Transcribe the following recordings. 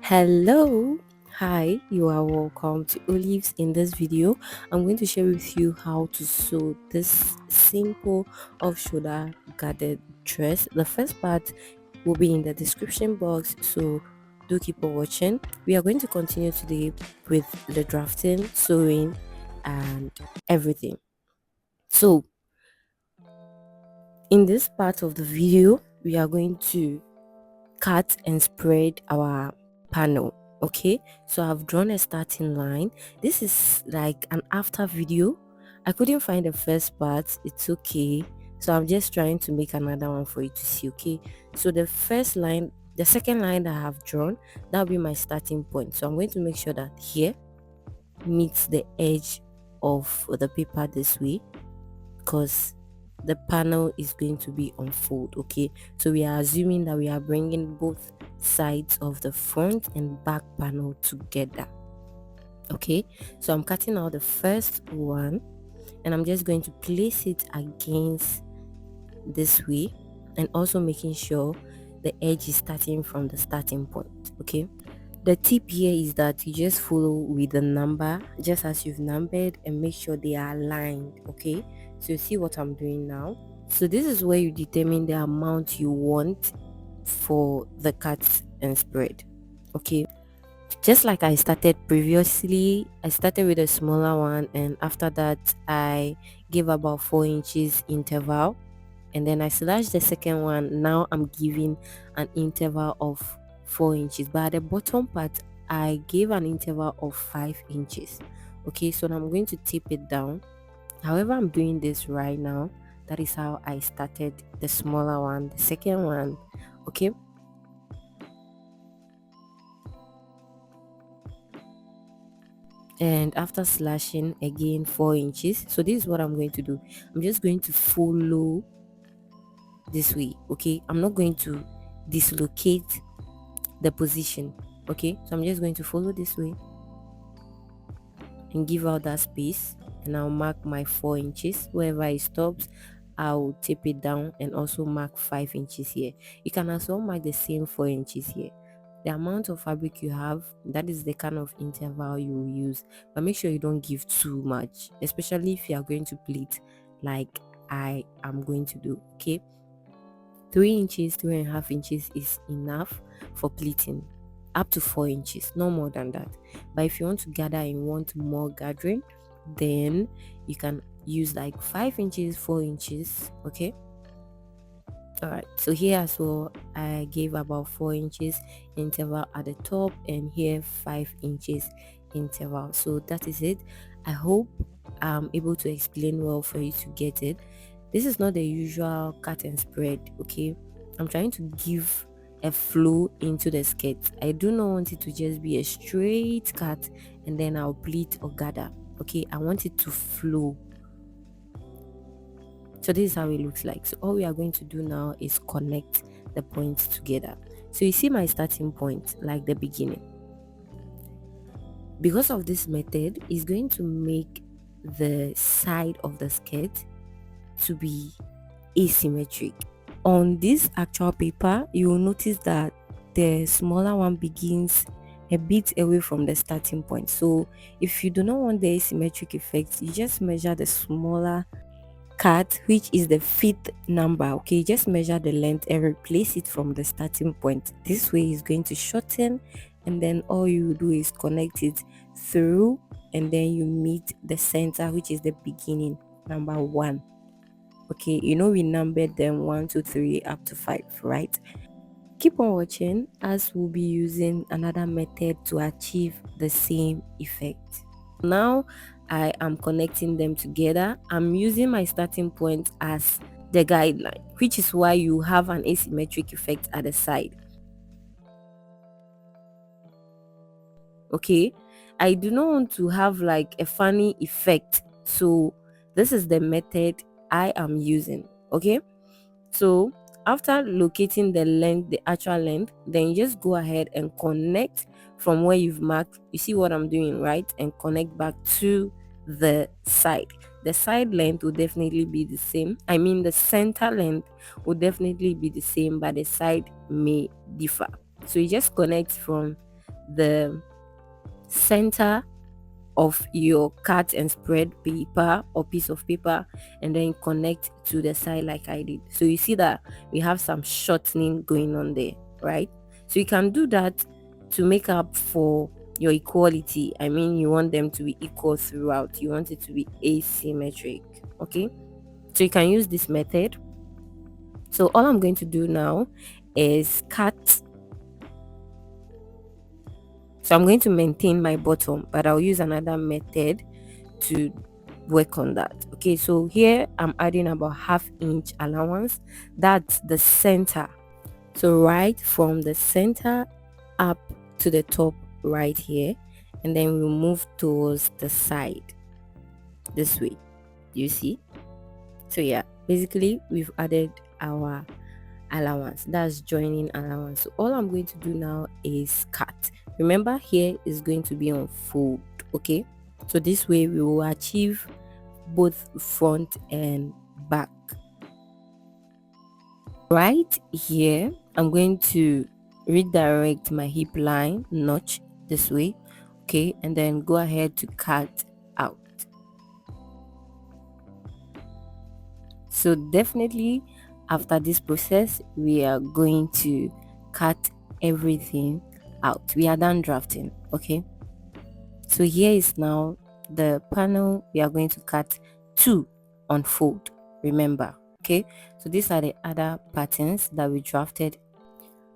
Hello, hi, you are welcome to Olives. In this video I'm going to share with you how to sew this simple off shoulder gathered dress. The first part will be in the description box, so do keep on watching. We are going to continue today with the drafting, sewing and everything. So in this part of the video we are going to cut and spread our panel. Okay, so I've drawn a starting line. This is like an after video. I couldn't find the first part, it's okay, so I'm just trying to make another one for you to see. Okay, so the second line that I have drawn, that'll be my starting point. So I'm going to make sure that here meets the edge of the paper this way, because the panel is going to be unfold. Okay, so we are assuming that we are bringing both sides of the front and back panel together. Okay, so I'm cutting out the first one and I'm just going to place it against this way, and also making sure the edge is starting from the starting point. Okay, the tip here is that you just follow with the number just as you've numbered and make sure they are aligned. Okay, so you see what I'm doing now. So this is where you determine the amount you want for the cut and spread. Okay, just like I started previously, I started with a smaller one, and after that I gave about 4 inches interval, and then I slashed the second one. Now I'm giving an interval of 4 inches, but at the bottom part I gave an interval of 5 inches. Okay, so now I'm going to tip it down. However, I'm doing this right now, that is how I started the smaller one, the second one. Okay, and after slashing again 4 inches, so this is what I'm going to do. I'm just going to follow this way. Okay, I'm not going to dislocate the position. Okay, so I'm just going to follow this way and give out that space, and I'll mark my 4 inches. Wherever it stops, I'll tip it down and also mark 5 inches here. You can also mark the same 4 inches here. The amount of fabric you have, that is the kind of interval you will use, but make sure you don't give too much, especially if you are going to pleat like I am going to do. Okay, 3 inches, 3.5 inches is enough for pleating, up to 4 inches, no more than that. But if you want to gather and want more gathering, then you can use like 5 inches, 4 inches. Okay, all right, so here as well I gave about 4 inches interval at the top, and here 5 inches interval. So that is it. I hope I'm able to explain well for you to get it. This is not the usual cut and spread. Okay, I'm trying to give a flow into the skirt. I do not want it to just be a straight cut and then I'll pleat or gather. Okay, I want it to flow. So this is how it looks like. So all we are going to do now is connect the points together. So you see my starting point, like the beginning. Because of this method, is going to make the side of the skirt to be asymmetric. On this actual paper, you will notice that the smaller one begins a bit away from the starting point. So if you do not want the asymmetric effect, you just measure the smaller cut, which is the fifth number. Okay, just measure the length and replace it from the starting point. This way is going to shorten, and then all you do is connect it through, and then you meet the center, which is the beginning, number 1. Okay, you know we numbered them 1, 2, 3 up to 5, right? Keep on watching as we'll be using another method to achieve the same effect. Now I am connecting them together. I'm using my starting point as the guideline, which is why you have an asymmetric effect at the side. Okay, I do not want to have like a funny effect, so this is the method I am using. Okay, so after locating the length, the actual length, then you just go ahead and connect from where you've marked. You see what I'm doing, right? And connect back to the side. The side length will definitely be the same. I mean, the center length will definitely be the same, but the side may differ. So you just connect from the center of your cut and spread paper or piece of paper and then connect to the side like I did. So you see that we have some shortening going on there, right? So you can do that to make up for your equality. I mean, you want them to be equal throughout, you want it to be asymmetric. Okay, so you can use this method. So all I'm going to do now is cut. So I'm going to maintain my bottom, but I'll use another method to work on that. Okay, so here I'm adding about 1/2 inch allowance. That's the center. So right from the center up to the top right here, and then we'll move towards the side this way. You see? So yeah, basically we've added our allowance. That's joining allowance. So all I'm going to do now is cut. Remember, here is going to be on fold. Okay, so this way we will achieve both front and back. Right here I'm going to redirect my hip line notch this way. Okay, and then go ahead to cut out. So definitely after this process we are going to cut everything out. We are done drafting. Okay, so here is now the panel we are going to cut to unfold, remember. Okay, so these are the other patterns that we drafted.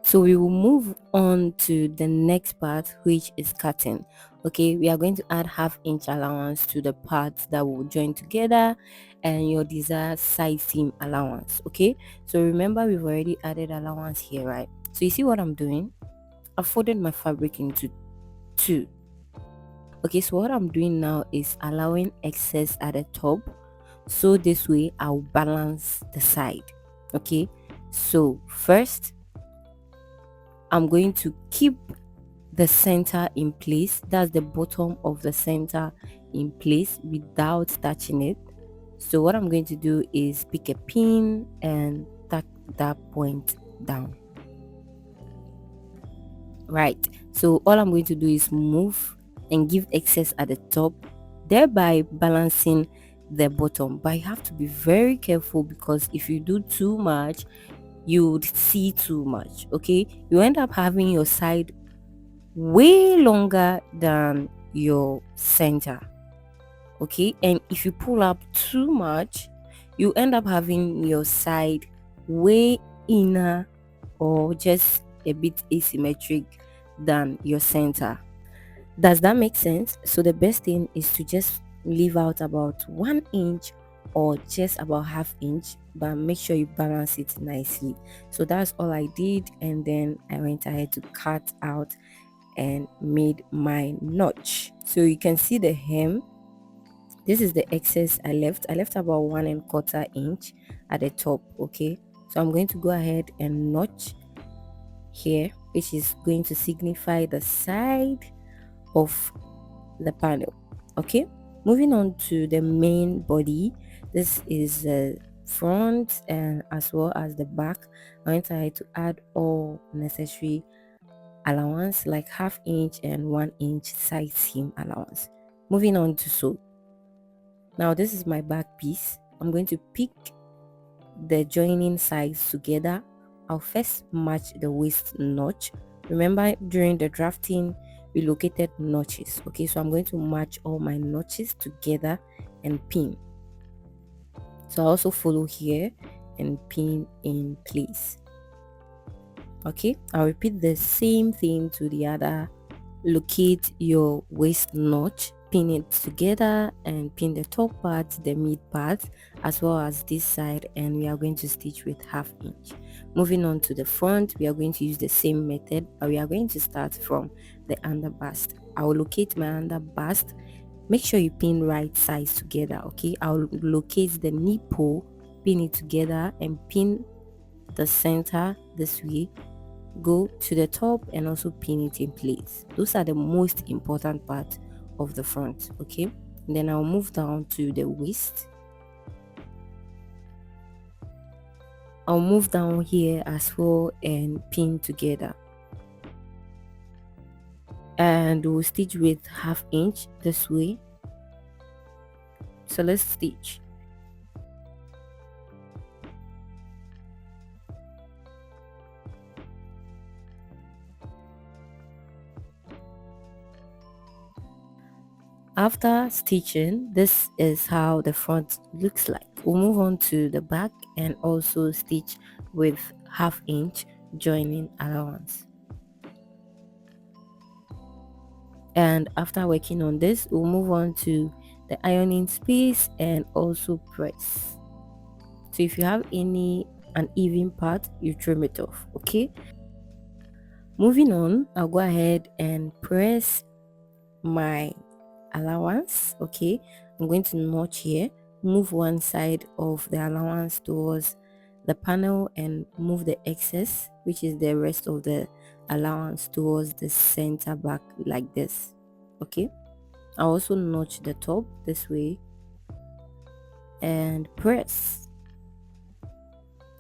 So we will move on to the next part, which is cutting. Okay, we are going to add 1/2 inch allowance to the parts that will join together and your desired side seam allowance. Okay, so remember we've already added allowance here, right? So you see what I'm doing? I've folded my fabric into two. Okay, so what I'm doing now is allowing excess at the top, so this way I'll balance the side. Okay, so first I'm going to keep the center in place. That's the bottom of the center in place without touching it. So what I'm going to do is pick a pin and tuck that point down. Right, so all I'm going to do is move and give excess at the top, thereby balancing the bottom. But you have to be very careful, because if you do too much you would see too much. Okay, you end up having your side way longer than your center. Okay, and if you pull up too much you end up having your side way inner or just a bit asymmetric than your center. Does that make sense? So the best thing is to just leave out about 1 inch or just about 1/2 inch, but make sure you balance it nicely. So that's all I did, and then I went ahead to cut out and made my notch. So you can see the hem. This is the excess I left about 1¼ inch at the top. Okay, so I'm going to go ahead and notch here, which is going to signify the side of the panel. Okay, moving on to the main body. This is the front and as well as the back. I went ahead to add all necessary allowance, like 1/2 inch and 1 inch side seam allowance. Moving on to sew. Now this is my back piece. I'm going to pick the joining sides together. I'll first match the waist notch. Remember, during the drafting we located notches. Okay, so I'm going to match all my notches together and pin. So I also follow here and pin in place. Okay, I'll repeat the same thing to the other. Locate your waist notch, pin it together and pin the top part, the mid part, as well as this side, and we are going to stitch with 1/2 inch. Moving on to the front, we are going to use the same method, but we are going to start from the under bust. I will locate my under bust. Make sure you pin right sides together. Okay, I'll locate the nipple, pin it together and pin the center this way, go to the top and also pin it in place. Those are the most important part of the front. Okay, and then I'll move down to the waist. I'll move down here as well and pin together. and we'll stitch with 1/2 inch this way. So let's stitch. After stitching, this is how the front looks like. We'll move on to the back and also stitch with 1/2 inch joining allowance. And after working on this, we'll move on to the ironing space and also press. So if you have any uneven part, you trim it off. Okay, moving on, I'll go ahead and press my allowance. Okay, I'm going to notch here, move one side of the allowance towards the panel and move the excess, which is the rest of the allowance, towards the center back like this. Okay, I also notch the top this way and press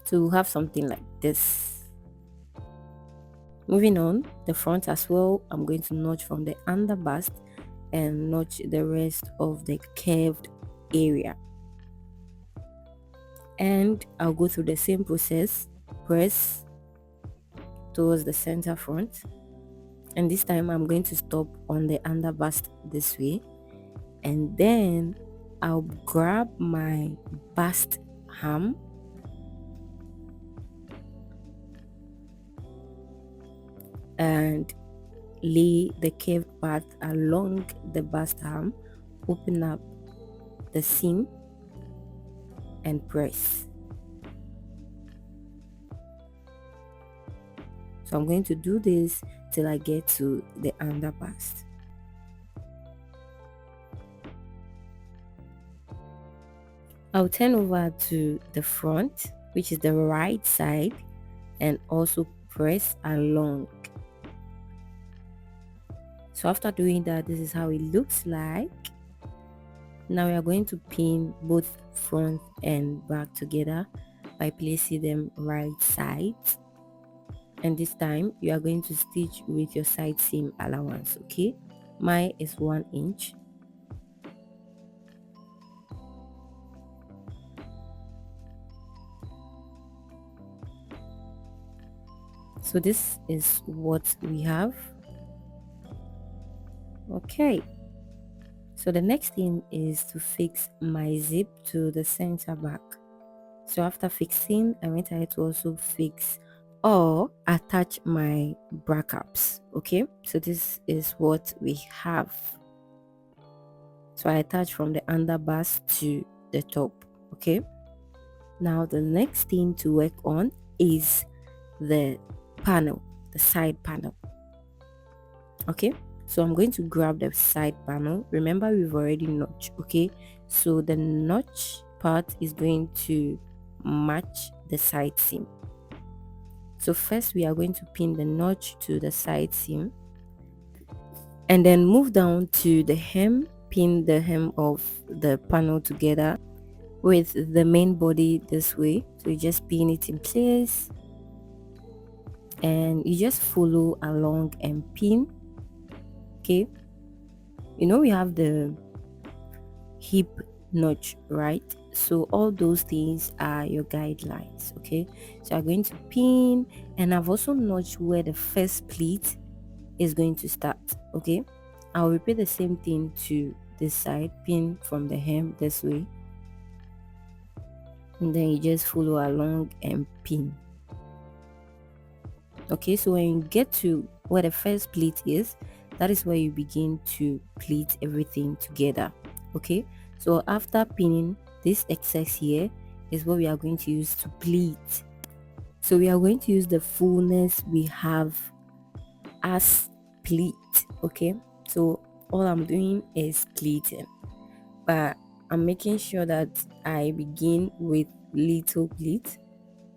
to have something like this. Moving on, the front as well, I'm going to notch from the under bust and notch the rest of the curved area, and I'll go through the same process, press towards the center front, and this time I'm going to stop on the under bust this way, and then I'll grab my bust hem and lay the curved part along the bust hem, open up the seam and press. So I'm going to do this till I get to the under bust. I'll turn over to the front, which is the right side, and also press along. So after doing that, this is how it looks like. Now we are going to pin both front and back together by placing them right sides, and this time you are going to stitch with your side seam allowance. Okay, mine is 1 inch. So this is what we have. Okay, so the next thing is to fix my zip to the center back. So after fixing, I went ahead to also fix or attach my bra caps. Okay, so this is what we have. So I attach from the under bust to the top. Okay, now the next thing to work on is the panel, the side panel. Okay, so I'm going to grab the side panel. Remember, we've already notched. Okay, so the notch part is going to match the side seam. So first we are going to pin the notch to the side seam and then move down to the hem, pin the hem of the panel together with the main body this way. So you just pin it in place and you just follow along and pin. Okay, you know we have the hip notch, right? So all those things are your guidelines. Okay, so I'm going to pin, and I've also notched where the first pleat is going to start. Okay, I'll repeat the same thing to this side, pin from the hem this way, and then you just follow along and pin. Okay, so when you get to where the first pleat is, that is where you begin to pleat everything together. Okay, so after pinning, this excess here is what we are going to use to pleat. So we are going to use the fullness we have as pleat. Okay, so all I'm doing is pleating, but I'm making sure that I begin with little pleat,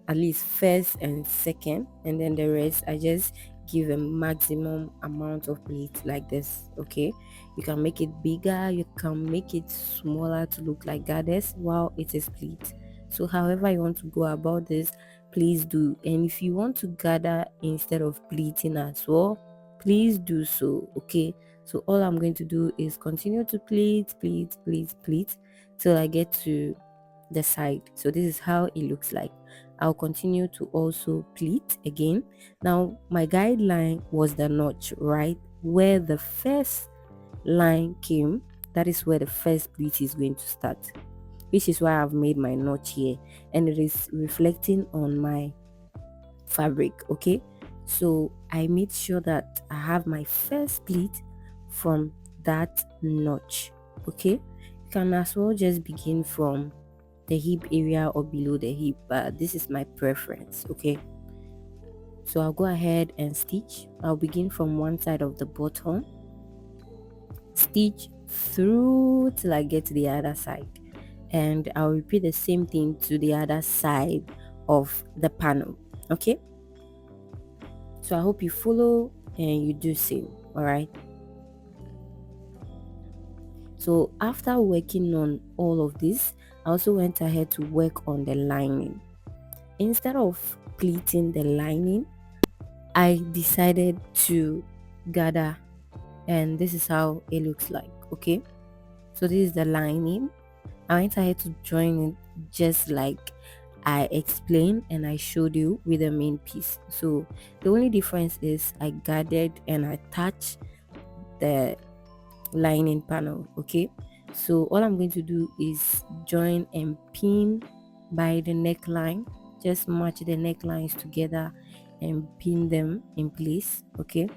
at least first and second, and then the rest I just give a maximum amount of pleat like this. Okay, you can make it bigger, you can make it smaller to look like goddess while it is pleat. So however you want to go about this, please do. And if you want to gather instead of pleating as well, please do so. Okay, so all I'm going to do is continue to pleat till I get to the side. So this is how it looks like. I'll continue to also pleat again. Now my guideline was the notch, right where the first line came. That is where the first pleat is going to start, which is why I've made my notch here, and it is reflecting on my fabric. Okay, so I made sure that I have my first pleat from that notch. Okay, you can as well just begin from the hip area or below the hip, but this is my preference. Okay, so I'll go ahead and stitch. I'll begin from one side of the bottom, stitch through till I get to the other side, and I'll repeat the same thing to the other side of the panel. Okay, so I hope you follow and you do same. All right, so after working on all of this, I also went ahead to work on the lining. Instead of pleating the lining, I decided to gather, and this is how it looks like. Okay, so this is the lining. I went ahead to join it just like I explained and I showed you with the main piece. So the only difference is I gathered and I attached the lining panel. Okay, so all I'm going to do is join and pin by the neckline. Just match the necklines together and pin them in place. Okay,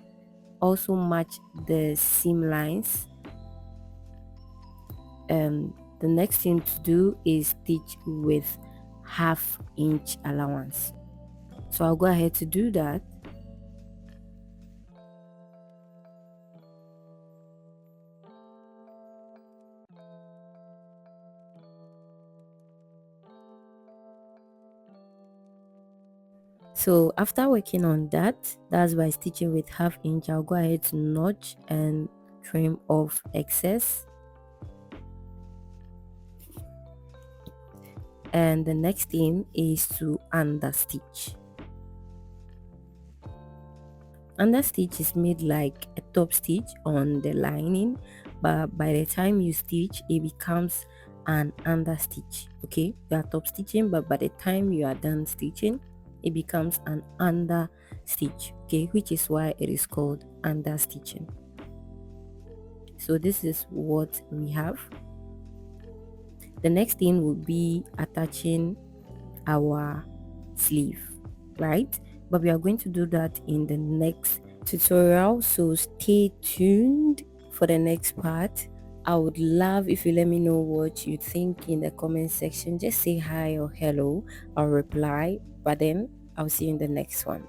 also match the seam lines, and the next thing to do is stitch with 1/2 inch allowance. So I'll go ahead to do that. So after working on that, that's by stitching with 1/2 inch, I'll go ahead to notch and trim off excess. And the next thing is to understitch. Understitch is made like a top stitch on the lining, but by the time you stitch, it becomes an understitch. Okay, you are top stitching, but by the time you are done stitching, it becomes an under stitch. Okay, which is why it is called under stitching. So this is what we have. The next thing would be attaching our sleeve, right? But we are going to do that in the next tutorial, so stay tuned for the next part. I would love if you let me know what you think in the comment section. Just say hi or hello, I'll reply, but then I'll see you in the next one.